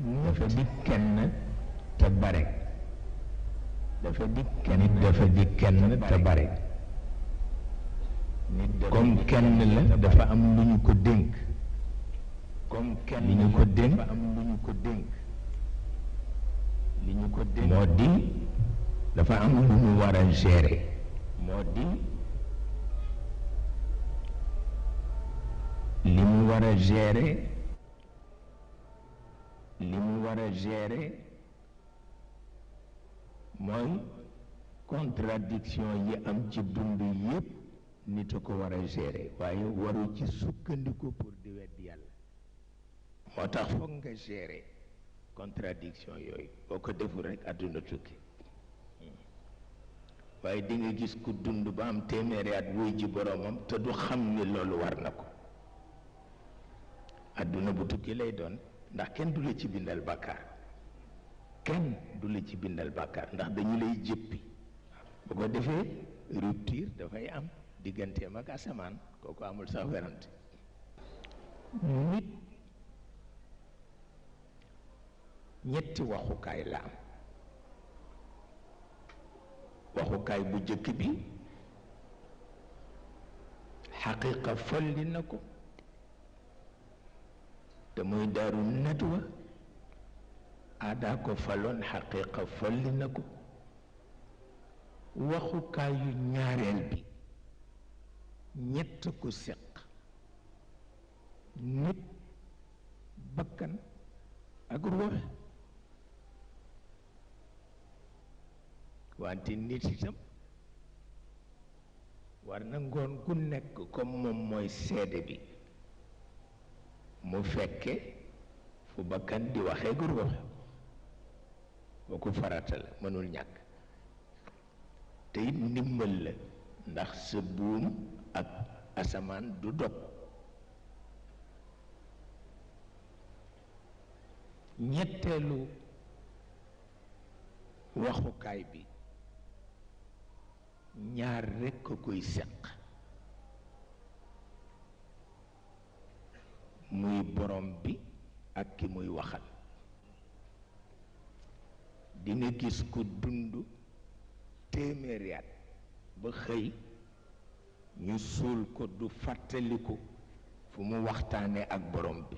dafa di kenn te bare dafa di kenn nit dafa di kenn te bare comme kenn la dafa am lu ñu ko dénk comme kenn li ñu ko dénk dafa am lu ñu ko dénk li ñu ko dénk moo di dafa am lu ñu war a gérer moo di li mu war a gérer li mu war a gérer mooy contradiction yi am ci dund yépp nit a ko war a gérer waaye waru ci sukkandiku pour di weddi yàlla moo tax foog nga gérer contradiction yooyu boo ko deful rekk àdduna tukki waaye di nga gis ku dund ba am téeméeri at wuy ji boroomam te du xam ni loolu war na ko àdduna bu tukki lay doon ndax kenn du la ci bindal bàkkaar kenn du la ci bindal bàkkaar ndax dañu lay jëppi bu ko defee rupture dafay am digganteem ak asamaan kooku amul sax werante nit ñetti waxukaay la am waxukaay bu jëkk bi xaqiiqa folli na ko te muy daaru nadwa aadaa ko faloon xaqiiqa folli na ko waxukaayu ñaareel bi ñett ko séq nit bakkan ak ruux wante nit itam war na ngoon ku nekk comme moom mooy seede bi mu fekke fu bakkan di waxee gu ruux kooku farata la mënul ñàkk te it ndimbal la ndax sa buum ak asamaan du dog ñetteelu waxukaay bi ñaar rekk a koy seq muy borom bi ak ki muy waxal di nga gis ku dund téeméeri at ba xëy ñu suul ko du fàttaliku fu mu waxtaane ak borom bi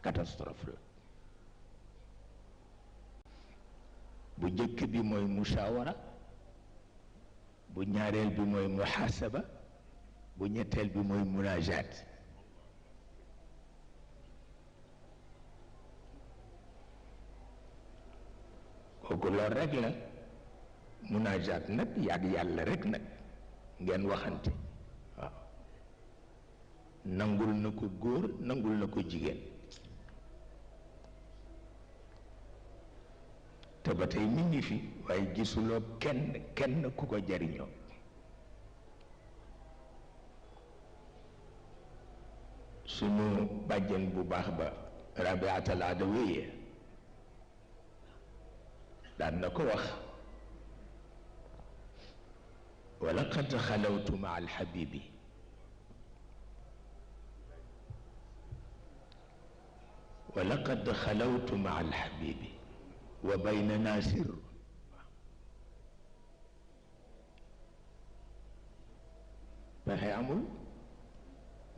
catastrophe la bu njëkk bi mooy mushawara bu ñaareel bi mooy muhasaba bu ñetteel bi mooy munajaat kooku lool rek la munajaat nag yàgg yàlla rek nag ngeen waxante waaw nangul na ko góor nangul na ko jigéen te ba tey mi ngi fi waaye gisuloo kenn ku ko jariñoo sunu bàjjen bu baax ba Rabiatal Adawiya daan na ko wax wala qad xalawtu maa alxabibi wala qad xalawtu maa alxabibi wa baynana sir pexe amul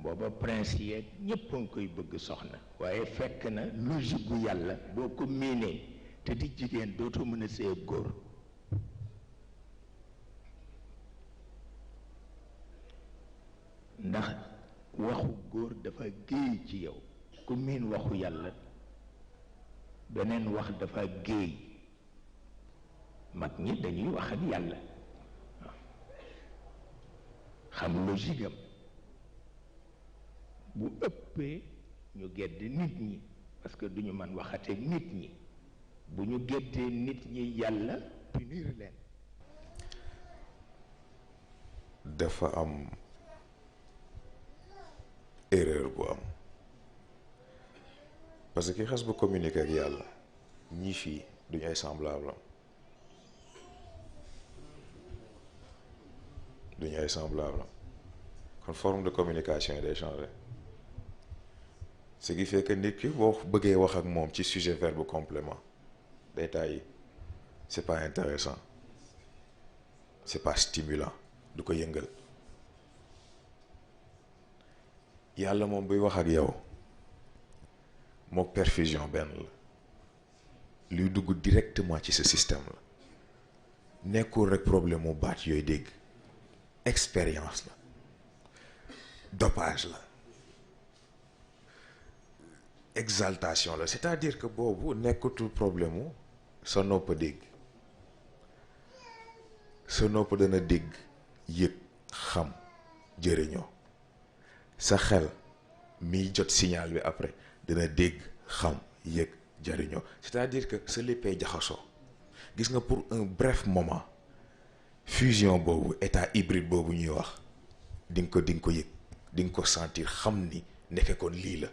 booba prince yeeg ñépp a ngi koy bëgg soxna waaye fekk na logique gu yàlla boo ko miinee te di jigéen dootoo mën a sëy ak góor ndax waxu góor dafa géey ci yow ku miin waxu yàlla beneen wax dafa géey mag ñi dañuy wax ak yàlla xam logique am bu ëppee ñu gedd nit ñi parce que duñu mën waxateeg nit ñi bu ñu géddee nit ñi yàlla punir leen dafa am erreur bu am parce que ki xas ba communiquer ak yàlla ñi fii duñu ay semblable kon forme de communication yi day changé ce qui fait que nit ki boo bëggee wax ak moom ci sujet verbe complément day tàyyi, c'est pas intéressant, c'est pas stimulant, du ko yëngal. yàlla moom buy wax ak yow mook perfusion benn la, luy dugg directement ci sa système la, nekkul rek problème mu baat yooyu dégg, expérience la, dopage la, exaltation la. C'est-à-dire que boobu nekkatul problème mu sa nopp dégg, sa nopp dana dégg yëg xam jëriñoo, sa xel miy jot signal bi après dana dégg xam yëg jëriñoo. C'est-à-dire que sa léppay jaxasoo. Gis nga pour un bref moment fusion boobu, état hybride boobu ñuy wax, di nga ko yëg, di nga ko sentir, xam ni nekk kon lii la.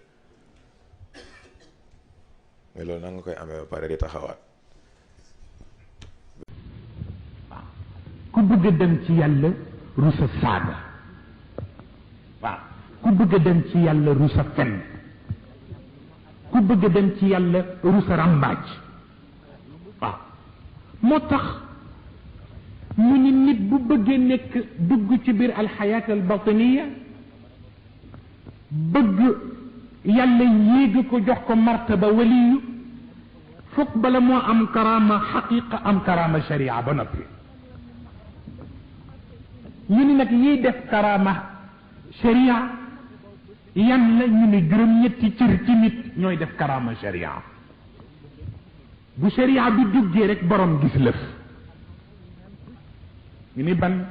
mais loolu na nga koy amee ba pare di taxawaat. waaw ku bëgg a dem ci yàlla rusa saaga, waaw ku bëgg a dem ci yàlla rusa fen, ku bëgg a dem ci yàlla rusa rambaaj. waaw moo tax ñu ni nit bu bëggee nekk dugg ci biir alxayaat albatiniya, bëgg yàlla yéegi ko jox ko martaba waliyu, fokk bala moo am karama xaqiqa am karama sharia ba noppi. ñu ni nag yiy def karama sharia yan la, ñu ni juróom-ñetti cër ci nit ñooy def karama sharia. bu sharia bi duggee rek borom gis lëf. ñu ni ban,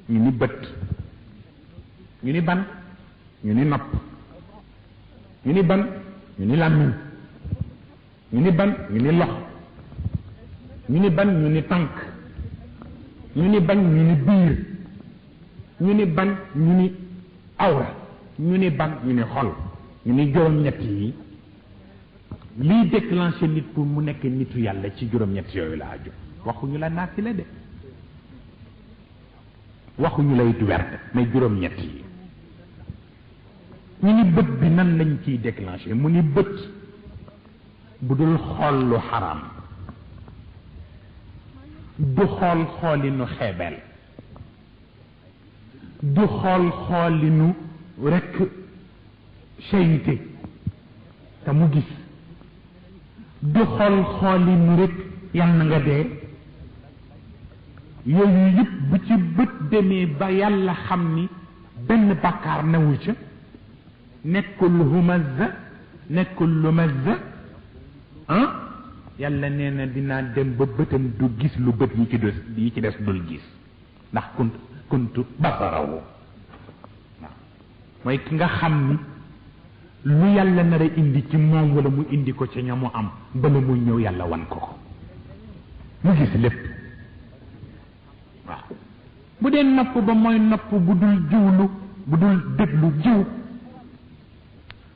ñu ni bët, ñu ni ban, ñu ni nopp, ñu ni ban, ñu ni làmmiñ, ñu ni ban, ñu ni lox, ñu ni ban, ñu ni tànk, ñu ni ban, ñu ni biir, ñu ni ban, ñu ni awra, ñu ni ban, ñu ni xol. ñu ni juróom-ñett yi liy déclenché nit pour mu nekk nitu yàlla ci juróom-ñett yooyu la aju. waxuñu la naafila de, waxuñu lay werd, mais juróom-ñett yi. ñu ni bët bi nan lañ ciy déclenché, mu ni bët bu dul xool lu xaraam, du xool xoolinu xeebeel, du xool xoolinu rekk séyité te mu gis, du xool xoolinu rekk yal na nga dee. yooyu yëpp bu ci bët demee ba yàlla xam ni benn bàkkaar newu ca, nekkul humazza, nekkul lumazza, yàlla nee na dinaa dem ba bëtam du gis lu bët yi ci des dul gis, ndax kuntu basarawu. waaw mooy ki nga xam ni lu yàlla nar a indi ci moom wala mu indi ko ca ña mu am, bala muy ñëw yàlla wan ko ko mu gis lépp. waaw bu dee nopp ba mooy nopp bu dul jiwlu, bu dul déglu jiw,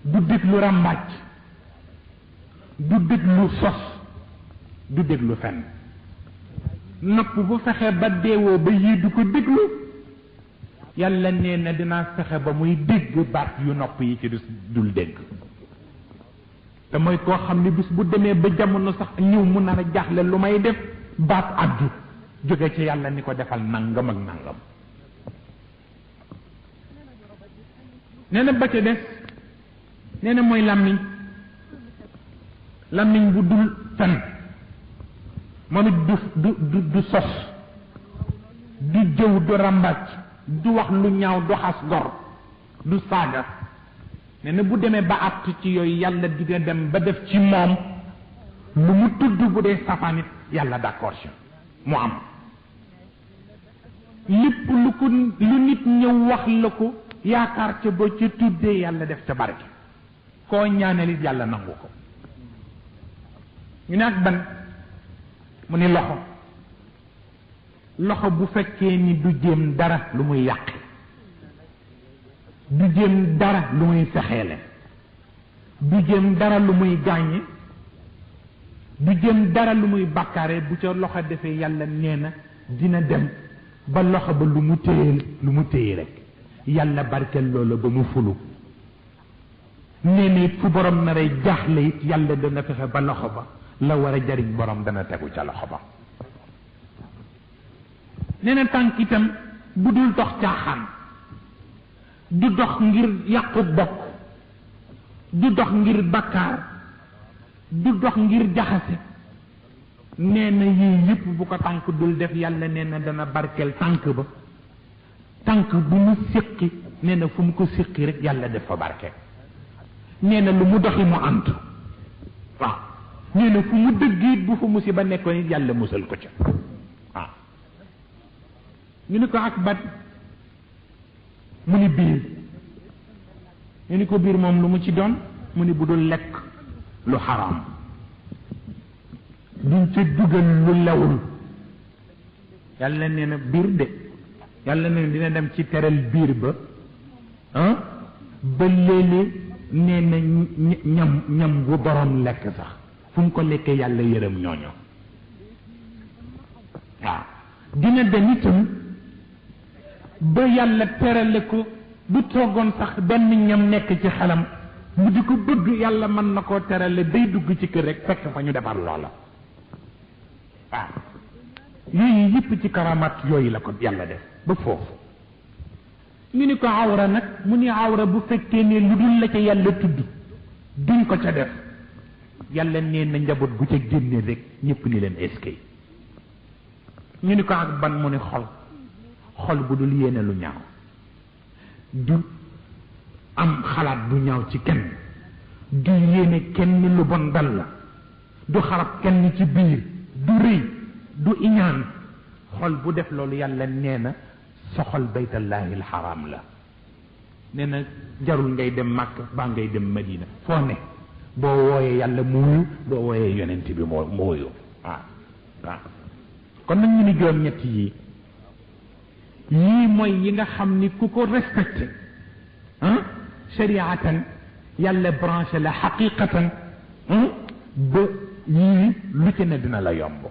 du déglu ràmbaaj, du déglu sos, du déglu fenn. nopp bu fexe ba deewoo ba yii du ko déglu, yàlla nee na dinaa fexe ba muy dégg baat yu nopp yi ci dul dégg. te mooy koo xam ni bis bu demee ba jamono sax ñëw mu nar a jaaxle lu may def, baat addu jóge ci yàlla ni ko defal nangam ak nangam. nee na ba ca des, nee na mooy làmmiñ. làmmiñ bu dul fen, moom it du sos, du jëw, du ràmbaaj, du wax lu ñaaw, du xas gor, du saaga. nee na bu demee ba àtt ci yooyu, yàlla dina dem ba def ci moom lu mu tudd bu dee safaanit yàlla d'accord ci mu am. lépp lu nit ñëw wax la ko, yaakaar ca ba ca tuddee yàlla def ca barke, koo ñaanalit yàlla nangu ko. ñu ne ak ban, mu ni loxo. loxo bu fekkee ni du jéem dara lu muy yàq, du jéem dara lu muy fexeele, du jéem dara lu muy gàññe, du jéem dara lu muy bàkkaare, bu ca loxo defee yàlla nee na dina dem ba loxo ba lu mu téye rek yàlla barkeel loola ba mu fulu. nee na it fu borom naree jaaxle it yàlla dana fexe ba loxo ba la war a jariñ borom dana tegu ca loxo ba. nee na tànk itam bu dul dox caaxaan, du dox ngir yàqu bokk, du dox ngir bakkaar, du dox ngir jaxase. nee na yii yëpp bu ko tànk dul def yàlla nee na dana barkeel tànk ba. tànk bu mu séqi nee na fu mu ko séqi rek yàlla def fa barke. nee na lu mu doxi mu antu. waaw nee na fu mu dëggiit bu fa musiba nekkoon it yàlla musal ko ca. waaw ñu ni ko ak bat mu ni biir. ñu ni ko biir moom lu mu ci doon mu ni bu dul lekk lu xaraam, duñ ca dugal lu lewul. yàlla nee na biir de yàlla nee na dina dem ci teral biir ba ba léeg-léeg nee na ñam bu borom lekk sax fu mu ko lekkee yàlla yërëm ñooño. waaw dina dem itam ba yàlla terale ko bu toogoon sax benn ñam nekk ci xelam mu di ko bëgg yàlla mën na koo terale day dugg ci kër rek fekk fa ñu defar loola. waaw yooyu yëpp ci karamat yooyu la ko yàlla def ba foofu. ñu ni ko awra nag mu ni awra bu fekkee ne lu dul la ca yàlla tudd duñ ko ca def yàlla nee na njaboot gu ca génne rek ñëpp ni leen eskay. ñu ni ko ak ban mu ni xol. xol bu dul yéene lu ñaaw, du am xalaat bu ñaaw ci kenn, du yéene kenn lu bon dal la, du xarab kenn ci biir, du rëy, du iñaan. xol bu def loolu yàlla nee na soxol baytallahi alxaram la. nee na jarul ngay dem Makka baa ngay dem Madina, foo ne boo wooyee yàlla mu wuyu, boo wooyee yonent bi mu wuyu. waaw waaw kon nag ñu ni juróom ñett yii mooy yi nga xam ni ku ko respecté shariatan yàlla branché la xaqiqatan ba yii lu ci ne dina la yomb.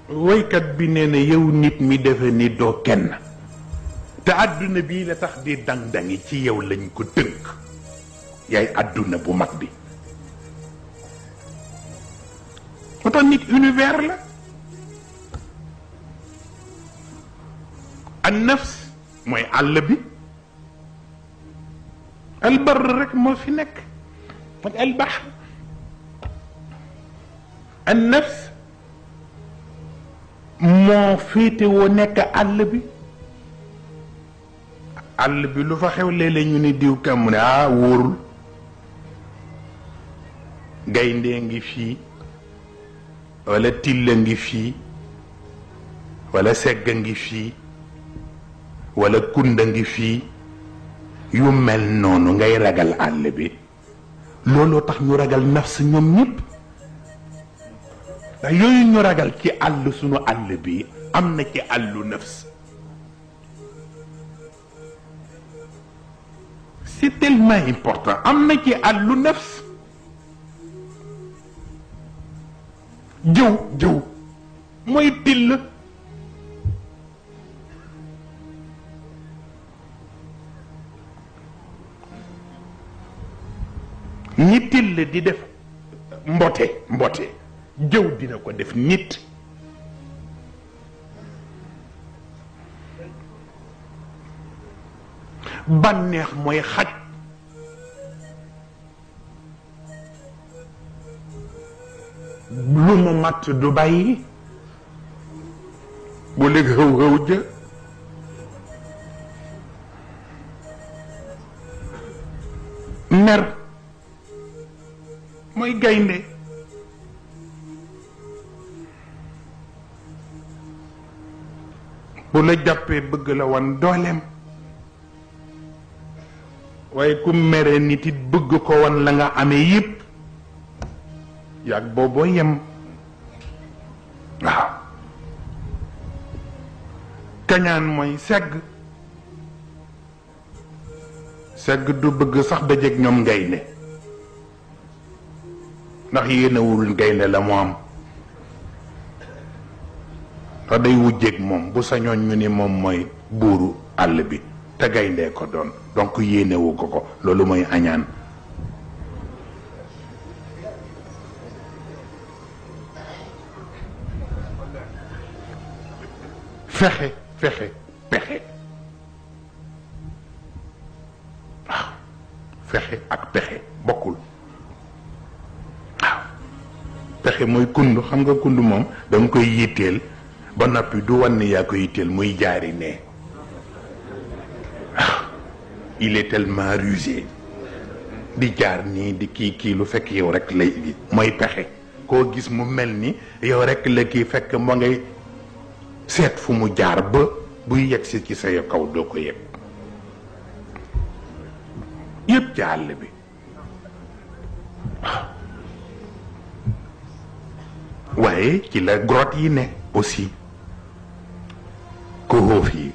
woykat bi nee na yow nit mi defe ni doo kenn te àdduna bii la tax di dang-dangi ci yow lañ ko tënk, yaay àdduna bu mag bi. moo tax nit univers la. an nafs mooy àll bi, al bar rek moo fi nekk ak al bahr. an nafs moo féete woo nekk àll bi. àll bi lu fa xew léeg-léeg ñu ni diw kam mu ne wóorul, gayndee ngi fii wala tilla ngi fii wala segga ngi fii wala kunda ngi fii. yu mel noonu ngay ragal àll bi. looloo tax ñu ragal nafs ñoom ñëpp, ndax yooyu ñu ragal ci àll sunu àll bi am na ci àllu nafs. c'est tellement important, am na ci àllu nafs. jëw mooy till. ñi till di def mbote jëw dina ko def nit. bànneex mooy xaj. lu mu matt du bàyyi bu léegi xëw jë. mer mooy gaynde. bu la jàppee bëgg la wan dooleem, waaye ku mere nit it bëgg ko wan la nga amee yépp yàgg booboo yem. waaw kañaan mooy segg. segg du bëgg sax dajeeg ñoom gaynde ndax yéenewul gaynde la mu am, ndax day wujjeeg moom bu sañoon ñu ni moom mooy buuru àll bi te gayndee ko doon donc yéenewu ko ko loolu mooy añaan fexe pexe waaw fexe ak pexe bokkul waaw pexe mooy kund xam nga kund moom danga koy yitteel ba noppi du wan ni yaa ko yitteel muy jaari ne waaw il est tellement rusé di jaar nii di kii lu fekk yow rek lay mooy pexe koo gis mu mel ni yow rek la kii fekk moo ngay seet fu mu jaar ba buy yegsi ci sa kaw doo ko yëg yëpp ci àll bi waaw waaye ci la grotte yi ne aussi kohóof yi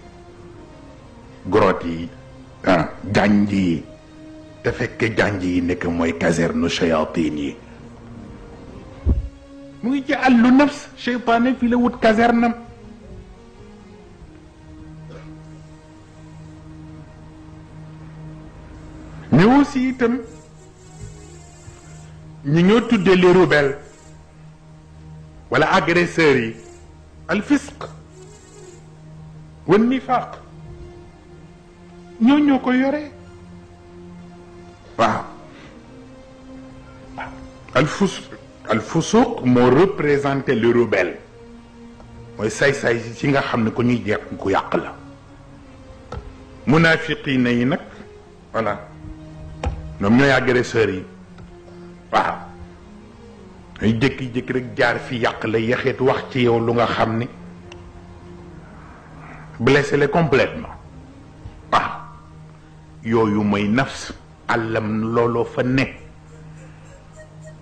grotte yi janj yi te fekk janj yi nekk mooy caserne shayatin yi mu ngi ci àllu nafs cheytaane fi la wut casernam mais aussi itam ñi ñoo tuddee les rebelles wala agresseurs yi al fisq wa nifaq ñoo ko yore waaw al fusuq moo représenté le rebelle mooy say-say ci nga xam ne ko ñuy jeex ku yàq la munafiqina yi nag voilà ñoom ñooy agresseurs yi waaw ay jékki-jékki rek jaar fi yàq la yaxeet wax ci yow lu nga xam ni blessé le complètement waaw yooyu mooy nafs àllam looloo fa ne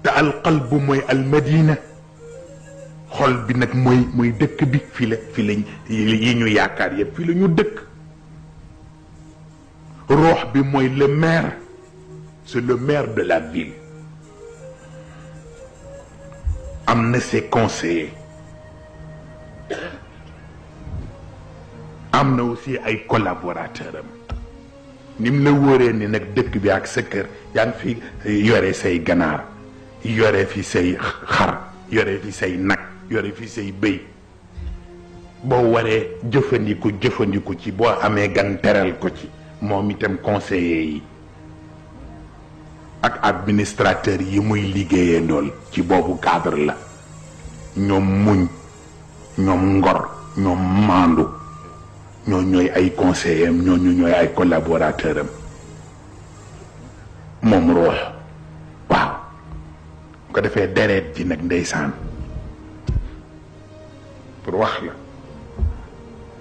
te alqalbu mooy almadina xol bi nag mooy dëkk bi fi la yi ñu yaakaar yëpp fi la ñu dëkk ruux bi mooy le maire c'est le maire de la ville am na ses conseillers am na aussi ay collaborateurs am ni mu la wóoree ni nag dëkk bi ak sa kër yaa ngi fi yore say ganaar yore fi say xar yore fi say nag yore fi say bëy boo waree jëfandiku ci boo amee gan teral ko ci moom itam conseillers yi ak administrateur yi muy liggéeyee ndool ci boobu cadre la ñoom muñ ñoom ngor ñoom maandu ñoo ñooy ay conseillers am ñooñu ñooy ay collaborateur am moom ruux waaw ko defee deret ji nag ndeysaan pour wax la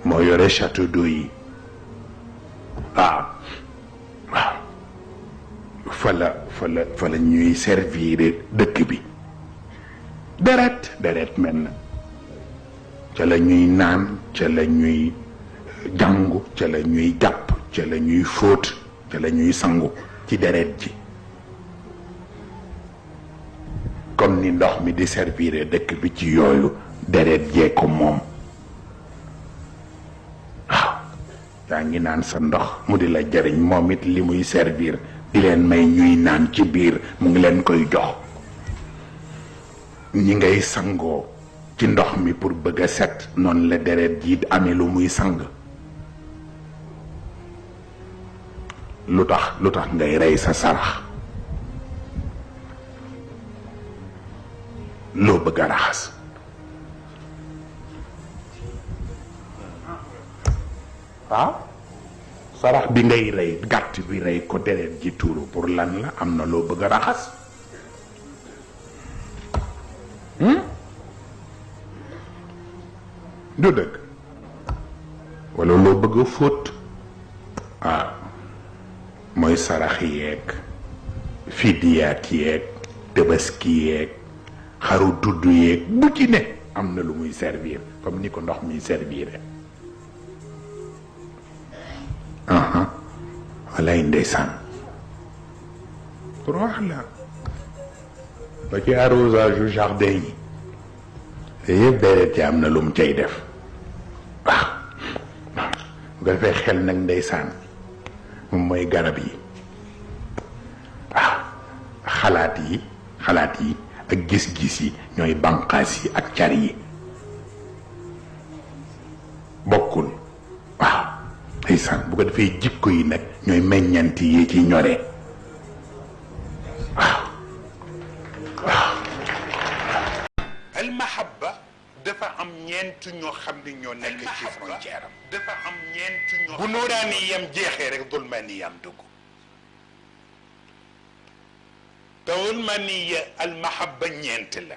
moo yore château d'eau yi waaw fa la ñuy servir dëkk bi deret mel na ca la ñuy naan ca la ñuy jàngu ca la ñuy jàpp ca la ñuy fóot ca la ñuy sangu ci deret ji comme ni ndox mi di servir dëkk bi ci yooyu deret jee ko moom waaw yaa ngi naan sa ndox mu di la jariñ moom it li muy servir di leen may ñuy naan ci biir mu ngi leen koy jox ñi ngay sangoo ci ndox mi pour bëgg a set noonu la deret ji amee lu muy sang lu tax ngay rey sa sarax loo bëgg a raxas waaw sarax bi ngay rey gàtt bi rey ko deret ji tuuru pour lan la am na loo bëgg a raxas du dëgg walla loo bëgg a fóot waaw mooy sarax yeeg fidiyaat yeeg tabaski yeeg xaru tudd yeeg bu ci ne am na lu muy servir comme ni ko ndox mi servir walay ndeysaan pour wax la ba ci arrosage yu jardin yi te yëpp deret ci am na lu mu cay def waaw nga defee xel nag ndeysaan moom mooy garab yi xalaat yi ak gis-gis yi ñooy banqaas yi ak car yi bokkul waaw ndeysaan bu ko defee jikko yi nag ñooy meññanti yi ci ñoree waaw almahabba dafa am ñeent ñoo xam ne ñoo nekk ci frontière am dafa am ñeent ñoo bu nuuraani yam jeexee rek dulmaani yam dugg te dulmaani ya almahabba ñeent la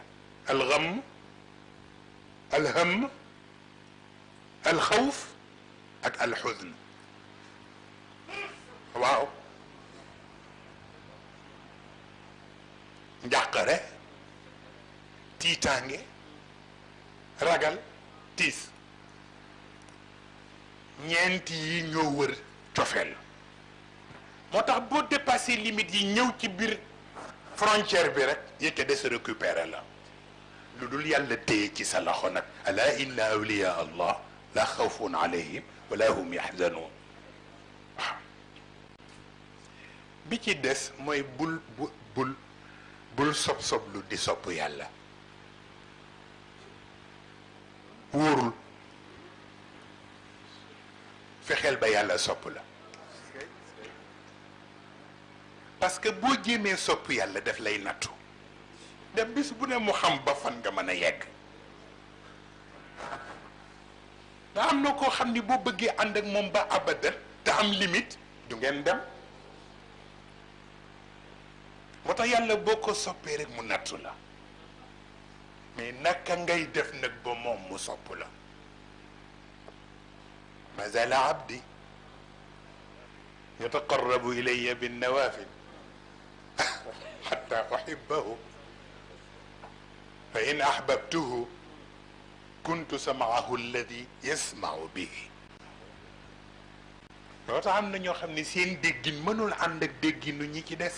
alxam alham alxawf ak alxuzn waaw njàqare tiitaange ragal tiis ñeent yi ñoo wër cofeel moo tax boo dépassé limite yi ñëw ci biir frontière bi rek yëkke de se récupérer la lu dul yàlla téye ci sa loxo nag ala inna awliya allah la xawfun alayhim wala hum yaxzanuun waaw bi ci des mooy bul sob-soblu di sopp yàlla wóorul fexeel ba yàlla sopp la parce que boo jéemee sopp yàlla def lay nattu dem bis bu ne mu xam ba fan nga mën a yegg da am na koo xam ni boo bëggee ànd ak moom ba abadan te am limite du ngeen dem moo tax yàlla boo ko soppee rek mu nattu la mais naka ngay def nag ba moom mu sopp la ma zala abdi yataqarrabu ilayya binnawafil xatta uhibbahu fa in ahbabtuhu kuntu samaahu alladi yasmau bihi loo tax am na ñoo xam ne seen déggin mënul ànd ak dégginu ñi ci des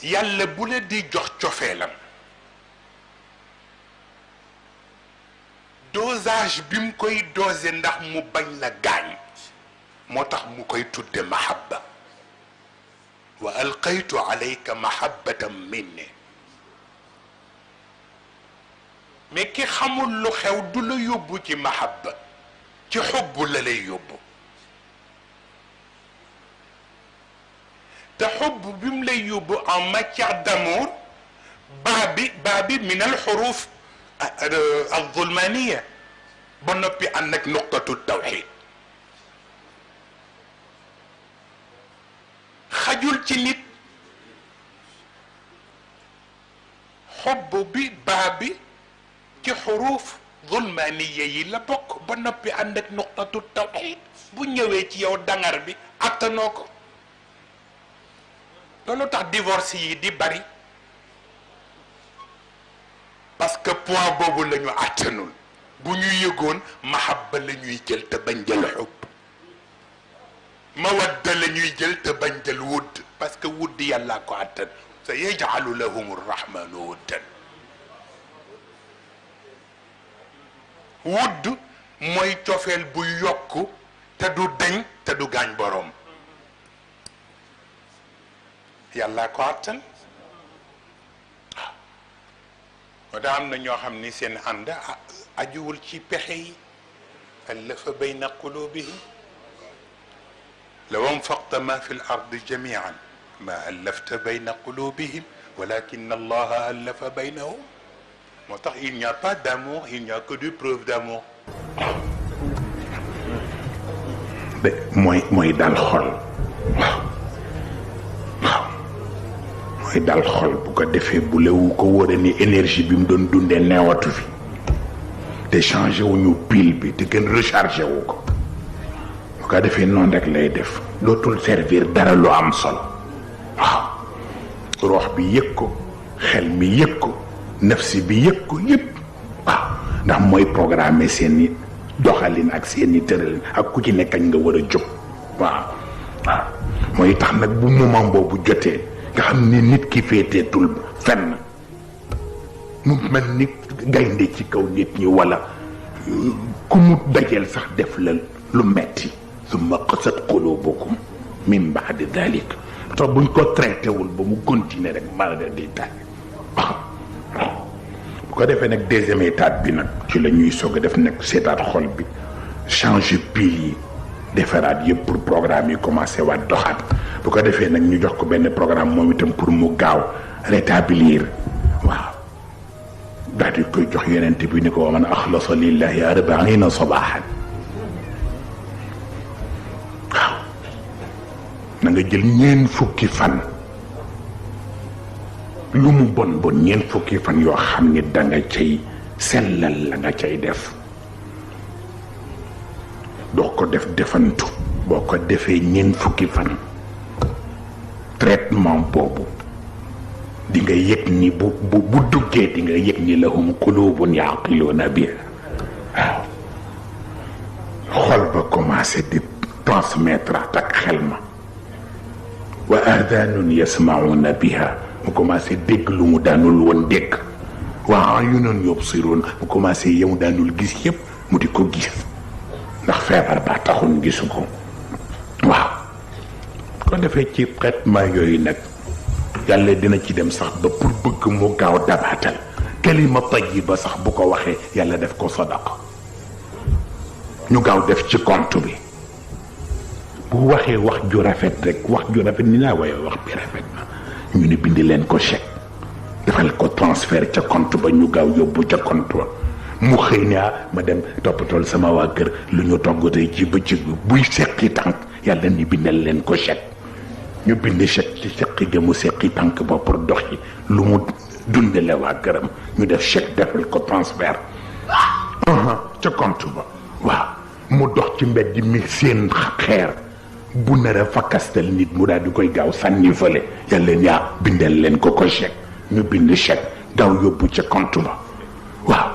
yàlla bu la di jox cofeelam dosage bi mu koy dosé ndax mu bañ la gaañ moo tax mu koy tudde mahabba wa alqaytu alayka mahabbatan minni mais ki xamul lu xew du la yóbbu ci mahabba ci xubbu la lay yóbbu te xubb bi mu lay yóbbu en matière d'amour baa bi min al xuruf al zulmaniya ba noppi ànd ak nuqtatu tawxid xajul ci nit xubb bi baa bi ci xuruf zulmaniya yi la bokk ba noppi ànd ak nuqtatu tawxid bu ñëwee ci yow dangar bi attanoo ko loolu tax divorce yi di bari parce que poids boobu la ñu àttanul bu ñu yëgoon mahabba la ñuy jël te bañ jël xubb mawadda la ñuy jël te bañ jël wudd parce que wudd yàllaa ko àttan sa yaj'alu lahum rrahmanu wuddan wudd mooy cofeel bu yokku te du deñ te du gaañ boroom yàllaa ko àttan waaw daa am na ñoo xam ni seen ànd ajuwul ci pexe yi allafa bayna qulubihim law anfaqta ma fi l ardi jamian ma allafta bayna qulubihim walakin allaha allafa baynahum moo tax il n'y a pas d'amour il n'y a que des preuves d'amour mooy dal xol waaw mooy dal xol bu ko defee bu lewu ko wóore ni énergie bi mu doon dundee neewatu fi te changé wuñu pile bi te gën rechargé wu ko bu ko defee noonu rek lay def dootul servir dara lu am solo waaw roox bi yëg ko xel mi yëg ko nafsi bi yëg ko yëpp waaw ndax mooy programmer seeni doxalin ak seeni tëralin ak ku ci nekk kañ nga war a jóg waaw waaw mooy tax nag bu moment boobu jotee nga xam ni nit ki féeteetul fenn mu mel ni gaynde ci kaw nit ñi wala ku mu dajeel sax def la lu metti summa qasat qulubukum min ba'di dalik tax buñ ko traité wul ba mu continuer rek malgré di tànn bu ko defee nag deuxième étape bi nag ci la ñuy soog a def nag seetaat xol bi changer pile yi defaraat yëpp pour programme yi commencé waat doxaat bu ko defee nag ñu jox ko benn programme moom itam pour mu gaaw rétablir waaw daal di koy jox yeneen bi ni ko wa man axlasa lillahi 40 sabahan waaw na nga jël ñeen fukki fan lu mu bon bon ñeen fukki fan yoo xam ni da nga cay sellal la nga cay def doo ko def defantu boo ko defee ñeen fukki fan traitement boobu di nga yëg ni bu duggee di nga yëg ni lahum qulubun yaqiluuna biha waaw xol ba commencé di transmettre ak xel ma wa aadaanun yasmauna biha mu commencé dégg lu mu daanul woon dégg wa ayunun yubsiruun mu commencé yemu daanul gis yëpp mu di ko gis ndax feebar ba taxul gisu ko waaw ko defee ci traitement yooyu nag yàlla dina ci dem sax ba pour bëgg mu gaaw dabaatal kalima tayyiba sax bu ko waxee yàlla def ko sadaqa ñu gaaw def ci compte bi bu waxee wax ju rafet rek wax ju rafet ni laa waaye wax bi rafet na ñu ne bindi leen ko chèque defal ko transfert ca compte ba ñu gaaw yóbbu ca compte ba mu xëy ne ma dem toppatool sama waa kër lu ñu togg tey ci bëccëg bi buy seqi tànk yàlla ni bindal leen ko chèque ñu bind chèque ci seqi ga mu seqi tànk ba pour dox yi lu mu dundale waa këram ñu def chèque defal ko transfert ca compte ba waaw mu dox ci mbedd mi seen xeer bu nar a fakastal nit mu daal di koy gaaw sànni fële yàlla yaa bindal leen ko chèque ñu bind chèque gaaw yóbbu ca compte ba waaw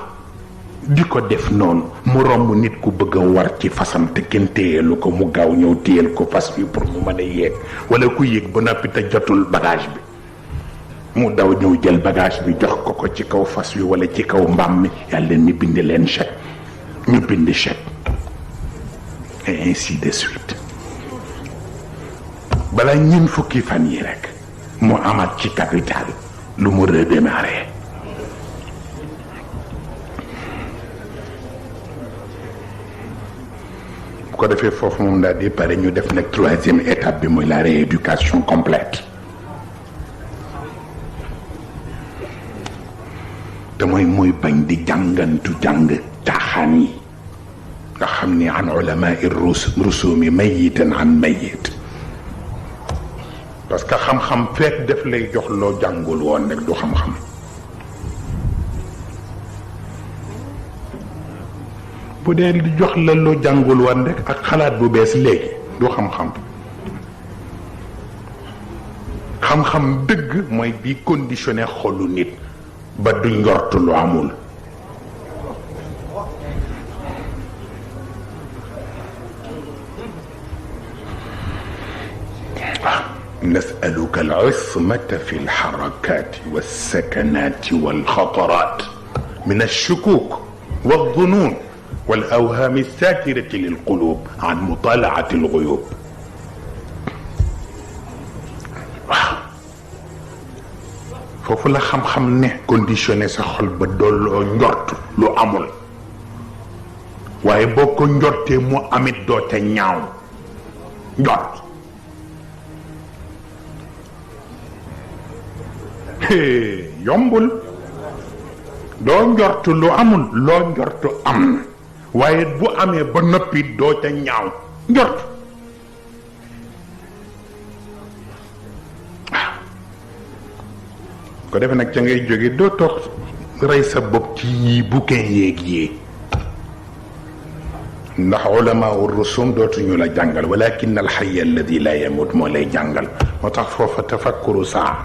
di ko def noonu mu romb nit ku bëgg a war ci fasam te kenn téyeelu ko mu gaaw ñëw téyel ko fas bi pour mu mën a yéeg wala ku yéeg ba noppi te jotul bagage bi mu daw ñëw jël bagage bi jox ko ci kaw fas wi wala ci kaw mbaam mi yàlla ni bind leen chèque ñu bind chèque et ainsi de suite bala ñun fukki fan yi rek mu amaat ci capital lu mu redémarrer bu ko defee foofu moom daal di pare ñu def nag troisième étape bi mooy la rééducation complète te mooy bañ di jàngantu jàng caaxaan yi nga xam ni an ulama rusumi mayitan an mayit parce que xam-xam fekk def lay jox loo jàngul woon rek du xam-xam bu dee di jox la loo jàngul woon rek ak xalaat bu bees léegi du xam-xam xam-xam dëgg mooy bi conditionné xolu nit ba du njort lu amul نسألك العصمة في الحركات والسكنات والخطرات من الشكوك والظنون والأوهام الساترة للقلوب عن مطالعة الغيوب foofu la xam-xam ne conditionné sa xol ba dooloo njort lu amul waaye boo ko njortee mu amit doo te ñaaw njort yombul doo njortu lu amul loo njortu am na waaye bu amee ba noppi doo ca ñaaw njort waaw ko defe nag ca ngay jóge doo toog rey sa bopp ci yii bouquin yéeg yii ndax ulama wu rusum dootuñu la jàngal walakin alxaya alladi la yamut moo lay jàngal moo tax foofa tafakkuru saa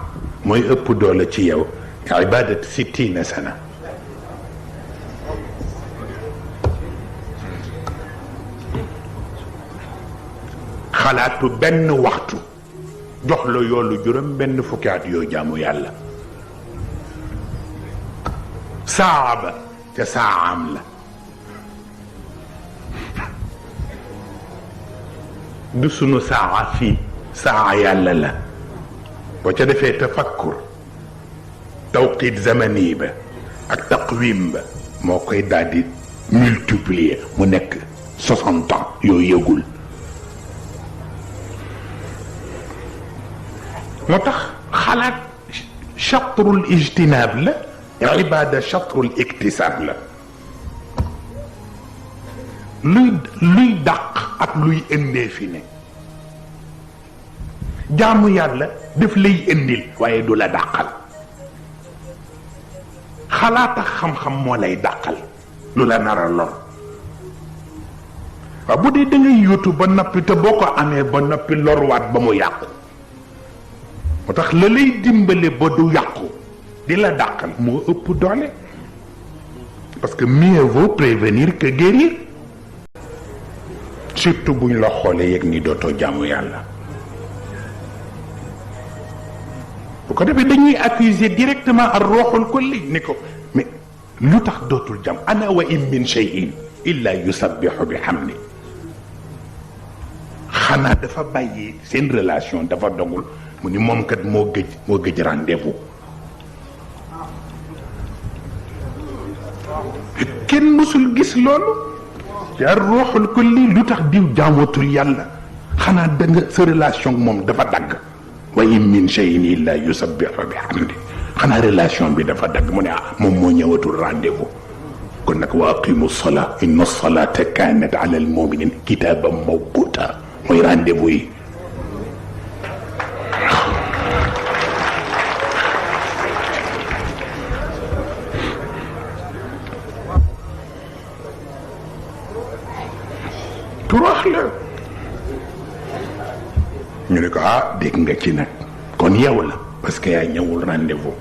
mooy ëpp doole ci yow ibadat 60 sana xalaatu benn waxtu jox la yoolu juróom benn fukki at yoo jaamu yàlla saaba te saaam la du sunu saa fii saa yàlla la boo ca defee tafakkur tawqiit zamani ba ak taqwim ba moo koy daal di multiplier mu nekk 60 ans yoo yëgul moo tax xalaat chatrul ijtinaab la ibaada chatrul iktisaab la luy dàq ak luy indee fi ne jaamu yàlla daf lay indil waaye du la dàqal xalaat ak xam-xam moo lay dàqal lu la nar a lor waaw bu dee da ngay yóotu ba noppi te boo ko amee ba noppi lorwaat ba mu yàqu moo tax la lay dimbale ba du yàqu di la dàqal moo ëpp doole parce que mieux vaut prévenir que guérir surtout buñ la xoolee yëg ni dootoo jaamu yàlla bu ko defee dañuy accuser directement ar ruuxul kulli ni ko mais lu tax dootul jàmm ana wa in min shay'in illa yusabbihu bi hamdi xanaa dafa bàyyi seen relation dafa dogul mu ni moom kat moo gëj rendez-vous kenn mësul gis loolu yaa ruuxul kulli lu tax diw jaamutul yàlla xanaa da nga sa relation moom dafa dagg wa in min shay'in illa yusabbihu bi hamdi xanaa relation bi dafa dagg mu ne moom moo ñëwatul rendez-vous kon nag wa aqimu salaa inna salata kanat ala al muminin kitaban mawquta mooy rendez-vous yi turax la ñu ne ko dégg nga ci nag kon yow la parce que yaa ñëwul rendez-vous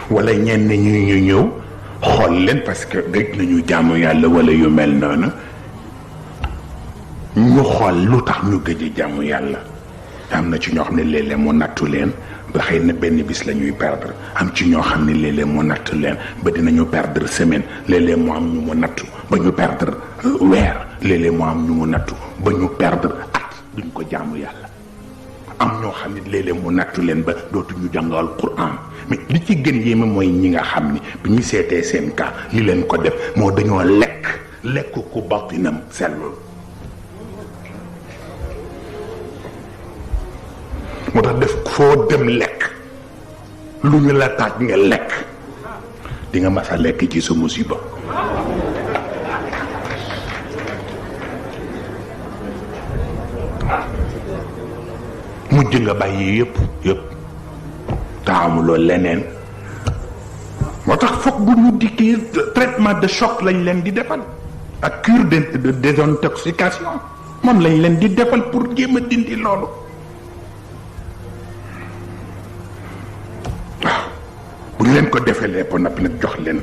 wala ñenn ñu ñëw xool leen parce que gëj nañu jaamu yàlla wala yu mel noonu ñu xool lu tax ñu gëj a jaamu yàlla am na ci ñoo xam ne léeg-léeg mu nattu leen ba xëy na benn bis la ñuy perdre am ci ñoo xam ne léeg-léeg mu nattu leen ba dinañu perdre semaine léeg-léeg mu am ñu mu nattu ba ñu perdre weer léeg-léeg mu am ñu mu nattu ba ñu perdre at duñ ko jaamu yàlla am ñoo xam ne léeg-léeg mu nattu leen ba dootuñu jàngal Qur'an mais li ci gën yéeme mooy ñi nga xam ni bi ñu seetee seen cas li leen ko def moo dañoo lekk ku batinam sellul moo tax def foo dem lekk lu ñu la taaj nga lekk di nga mas a lekk ci sa musiba mujj nga bàyyi yëpp taamuloo leneen moo tax foog bu ñu dikkee traitement de choc lañ leen di defal ak cure de désintoxication moom lañ leen di defal pour jéem a dindi loolu waaw bu ñu leen ko defalee ba noppi nag jox leen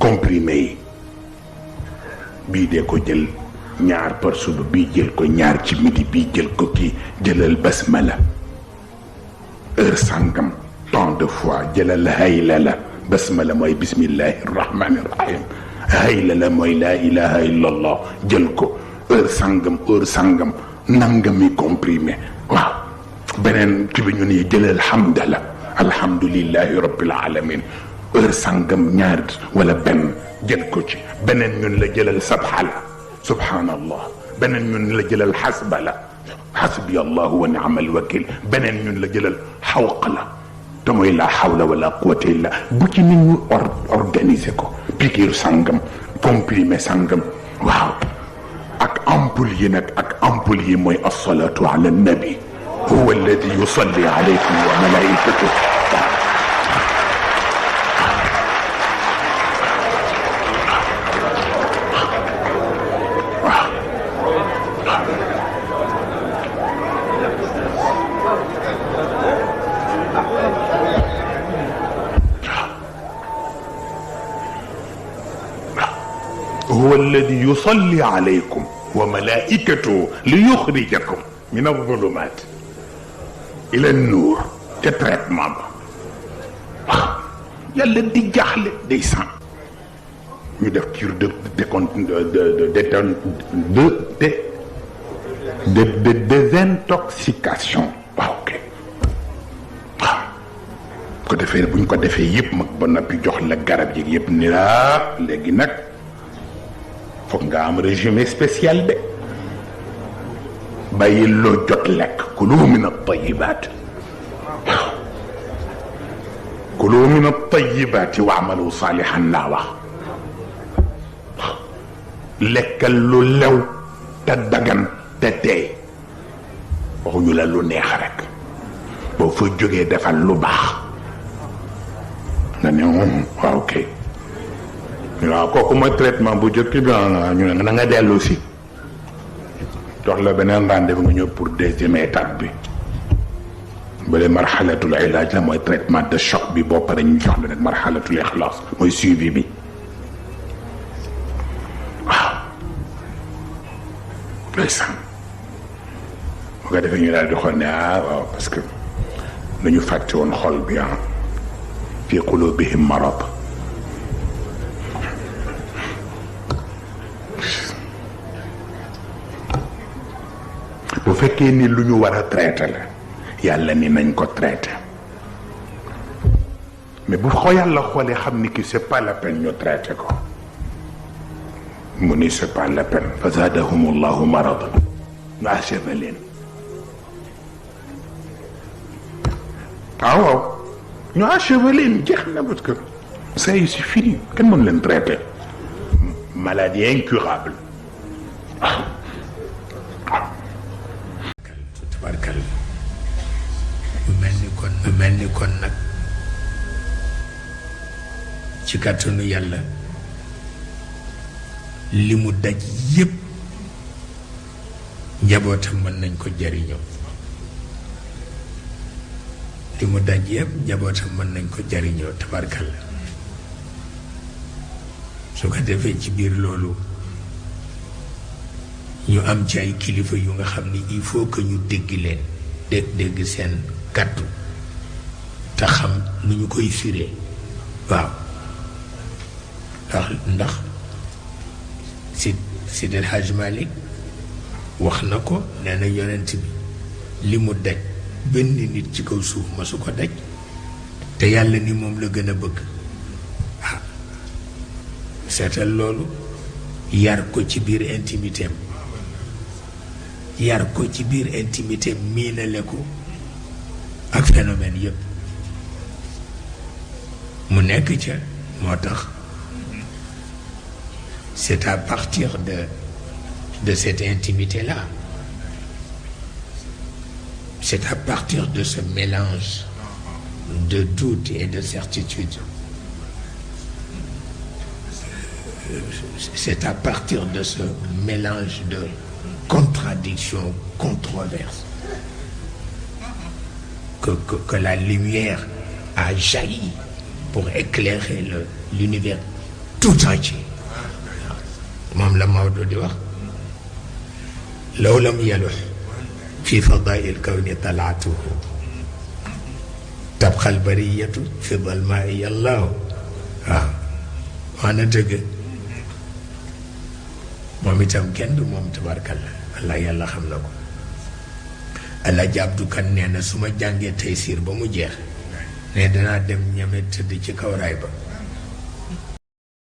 comprimé yi bii dee ko jël ñaar par suba bii jël ko ñaar ci midi bii jël ko kii jëlal basmala heure sangam tant de fois jëlal haylala basmala mooy bismillahi rahmani rahim haylala mooy laa ilaha illa allah jël ko heure sangam nangami comprimé waaw beneen ki bi ñu ne jëlal hamdala alhamdulillahi rabbil alamin heure sangam ñaar wala benn jël ko ci beneen ñun la jëlal sabhala subhanallah beneen ñun la jëlal xasbala xasbi allahu wa ni'mal wakil beneen ñun la jëlal xawqala te mooy la hawla wala quwwata illa bu ci nit ñu organiser ko piqûre sangam comprimé sangam waaw ak ampoule yi nag ak ampoule yi mooy assalatu ala nabi huwa alladi yusalli alaykum wa malaikatuhu هو الذي يصلي عليكم وملائكته ليخرجكم من الظلمات إلى النور كتريتمون يلا دي جاحل دي سان ñu def cure de désintoxication. waaw ok waaw ko defee bu ñu ko defee yëpp mag ba noppi jox la garab yi yëpp ni la léegi nag foog nga am régime spécial de bàyyi loo jot lekk kulu min at-tayyibaat waaw kulu min at-tayyibaat wa amalu saalihan laa wax lekkal lu lew te dagan te teey waxuñu la lu neex rek boo fa jógee defal lu baax nga ne waaw kay waaw kooku mooy traitement bu jëkk bi ñu ne na nga dellu si jox la beneen rendez-vous nga ñëw pour deuxième étape bi bële marxalatul ilaaj la mooy traitement de choc bi boo pare ñu jox la nag marxalatul ixlaas mooy suivi bi waaw ndeysaan bu ko defee ñu daal di xool ne waaw parce que dañu fàtte woon xol bi fi qulubihim marad bu fekkee ni lu ñu war a traité la yàlla ni nañ ko traité mais bu xoo yàlla xoolee xam ni ki c'est pas la peine ñu traité ko mu ni c'est pas la peine fa zaadahum allahu maradan ñu achevé leen waaw ñu achevé leen jeex na parce que ça y c'est fini kenn mën leen traité maladie incurable tabarkal mu mel ni kon nag ci kàttanu yàlla li mu daj yépp njabootam mën nañ ko jariñoo li mu daj yépp njabootam mën nañ ko jariñoo tabarkal su ko defee ci biir loolu ñu am ci ay kilifa yu nga xam ni il faut que ñu dégg leen dégg seen kàddu te xam nu ñu koy firee waaw ndax Seydi El Hadji Malick wax na ko nee na yonent bi li mu daj benn nit ci kaw suuf ma su ko daj te yàlla ni moom la gën a bëgg seetal loolu yar ko ci biir intimité am yar ko ci biir intimité miinale ko ak phénomène yépp mu nekk ca moo tax c'est à partir de cette intimité-là, c'est à partir de ce mélange de doute et de certitude, c'est à partir de ce mélange de contradictions, controverses, que la lumière a jailli pour éclairer l'univers tout entier. moom la Maodo di wax law lam yalux fi fadaai lkawni talaatuhu tabqa albariyatu fi dalmaai yallaahu waaw wax na dëgg moom itam kenn du moom tabarkalla allah yàlla xam na ko allah jabdu kan nee na su ma jàngee tey siir ba mu jeex ne danaa dem ñeme tëdd ci kaw raay ba